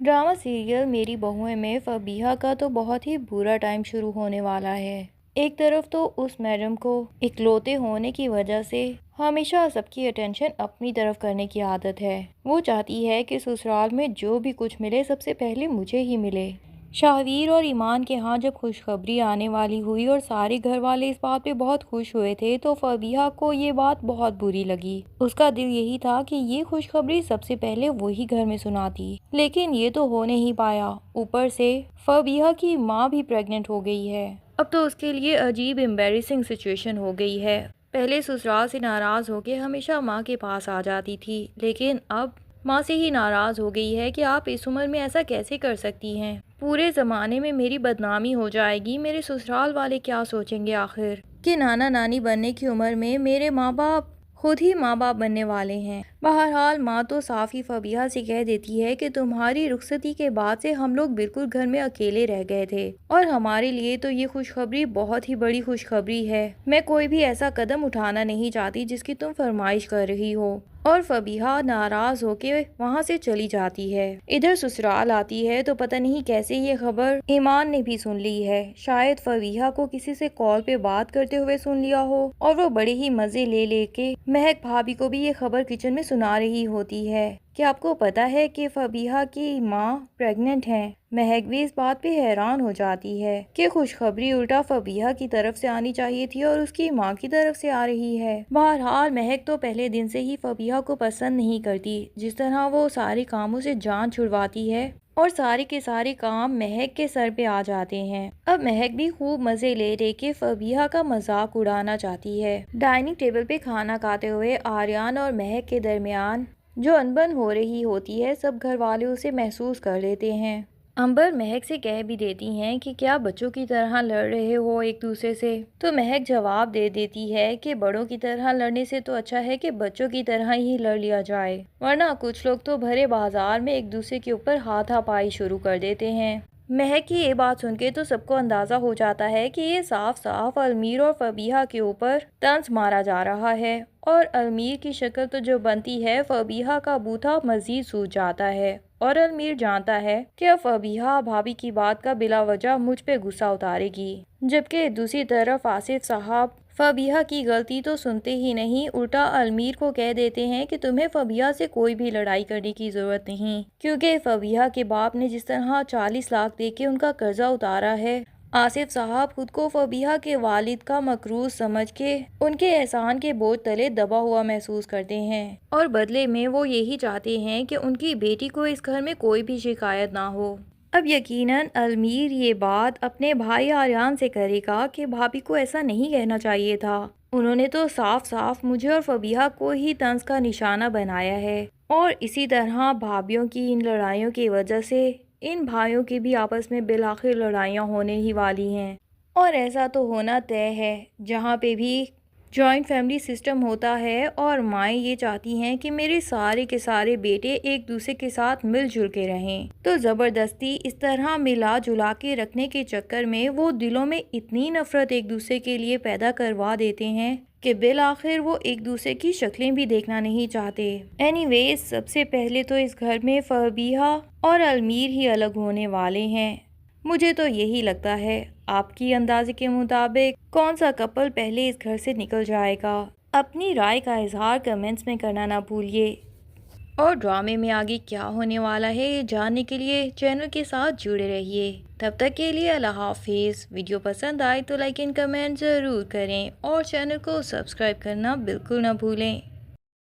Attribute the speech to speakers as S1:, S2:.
S1: Drama serial मेरी बहुएं में फबीहा का तो बहुत ही बुरा टाइम शुरू होने वाला है। एक तरफ तो उस मैडम को इकलौते होने की वजह से हमेशा सबकी अटेंशन अपनी तरफ करने की आदत है। वो चाहती है कि ससुराल में जो भी कुछ मिले सबसे पहले मुझे ही मिले। शाहवीर और ईमान के यहाँ जब खुशखबरी आने वाली हुई और सारे घर वाले इस बात पे बहुत खुश हुए थे तो फबीहा को ये बात बहुत बुरी लगी। उसका दिल यही था कि ये खुशखबरी सबसे पहले वही घर में सुनाती, लेकिन ये तो हो नहीं पाया। ऊपर से फबीहा की माँ भी प्रेग्नेंट हो गई है। अब तो उसके लिए अजीब एम्बेरसिंग सिचुएशन हो गई है। पहले ससुराल से नाराज होके हमेशा माँ के पास आ जाती थी, लेकिन अब माँ से ही नाराज हो गई है कि आप इस उम्र में ऐसा कैसे कर सकती हैं। पूरे ज़माने में मेरी बदनामी हो जाएगी। मेरे ससुराल वाले क्या सोचेंगे आखिर कि नाना नानी बनने की उम्र में मेरे माँ बाप खुद ही माँ बाप बनने वाले हैं। बहरहाल माँ तो साफ ही फबीहा से कह देती है कि तुम्हारी रुखसती के बाद से हम लोग बिल्कुल घर में अकेले रह गए थे और हमारे लिए तो ये खुशखबरी बहुत ही बड़ी खुशखबरी है। मैं कोई भी ऐसा कदम उठाना नहीं चाहती जिसकी तुम फरमाइश कर रही हो। और फबीहा नाराज होके वहाँ से चली जाती है। इधर ससुराल आती है तो पता नहीं कैसे ये खबर ईमान ने भी सुन ली है। शायद फबीहा को किसी से कॉल पे बात करते हुए सुन लिया हो और वो बड़े ही मजे ले लेके महक भाभी को भी ये खबर किचन में सुना रही होती है। क्या आपको पता है कि फबीहा की माँ प्रेग्नेंट है? महक भी इस बात पे हैरान हो जाती है कि खुशखबरी उल्टा फबीहा की तरफ से आनी चाहिए थी और उसकी माँ की तरफ से आ रही है। बहरहाल महक तो पहले दिन से ही फबीहा को पसंद नहीं करती। जिस तरह वो सारे कामों से जान छुड़वाती है और सारे के सारे काम महक के सर पे आ जाते हैं। अब महक भी खूब मजे ले रहे के फबीहा का मजाक उड़ाना चाहती है। डाइनिंग टेबल पे खाना खाते हुए आर्यन और महक के दरमियान जो अनबन हो रही होती है, सब घर वाले उसे महसूस कर लेते हैं। अंबर महक से कह भी देती हैं कि क्या बच्चों की तरह लड़ रहे हो एक दूसरे से? तो महक जवाब दे देती है कि बड़ों की तरह लड़ने से तो अच्छा है कि बच्चों की तरह ही लड़ लिया जाए, वरना कुछ लोग तो भरे बाजार में एक दूसरे के ऊपर हाथापाई शुरू कर देते हैं। महक की ये बात सुन के तो सबको अंदाजा हो जाता है कि ये साफ साफ अलमीर और फबीहा के ऊपर तंज मारा जा रहा है। और अलमीर की शक्ल तो जो बनती है, फबीहा का बूथा मजीद सूझ जाता है और अलमीर जानता है कि अब फबीहा भाभी की बात का बिला वजह मुझ पे गुस्सा उतारेगी। जबकि दूसरी तरफ आसिफ साहब फबीहा की गलती तो सुनते ही नहीं, उल्टा अलमीर को कह देते हैं कि तुम्हें फबीहा से कोई भी लड़ाई करने की जरूरत नहीं, क्योंकि फबीहा के बाप ने जिस तरह 40 लाख देके उनका कर्जा उतारा है। आसिफ साहब खुद को फबीहा के वालिद का मकरूज समझ के उनके एहसान के बोझ तले दबा हुआ महसूस करते हैं और बदले में वो यही चाहते हैं कि उनकी बेटी को इस घर में कोई भी शिकायत ना हो। अब यकीनन अलमीर ये बात अपने भाई आर्यन से करेगा कि भाभी को ऐसा नहीं कहना चाहिए था। उन्होंने तो साफ साफ मुझे और फबीहा को ही तंज का निशाना बनाया है और इसी तरह भाभीियों की इन लड़ाइयों की वजह से इन भाइयों की भी आपस में बिलाखिर लड़ाइयाँ होने ही वाली हैं। और ऐसा तो होना तय है। जहाँ पे भी जॉइंट फैमिली सिस्टम होता है और माएँ ये चाहती हैं कि मेरे सारे के सारे बेटे एक दूसरे के साथ मिलजुल के रहें, तो ज़बरदस्ती इस तरह मिला जुला के रखने के चक्कर में वो दिलों में इतनी नफरत एक दूसरे के लिए पैदा करवा देते हैं कि बिल आखिर वो एक दूसरे की शक्लें भी देखना नहीं चाहते। एनीवेज, सबसे पहले तो इस घर में फबीहा और अलमीर ही अलग होने वाले हैं। मुझे तो यही लगता है। आपकी अंदाजे के मुताबिक कौन सा कपल पहले इस घर से निकल जाएगा? अपनी राय का इजहार कमेंट्स में करना ना भूलिए। और ड्रामे में आगे क्या होने वाला है ये जानने के लिए चैनल के साथ जुड़े रहिए। तब तक के लिए अल्लाह हाफिज़। वीडियो पसंद आए तो लाइक एंड कमेंट ज़रूर करें और चैनल को सब्सक्राइब करना बिल्कुल ना भूलें।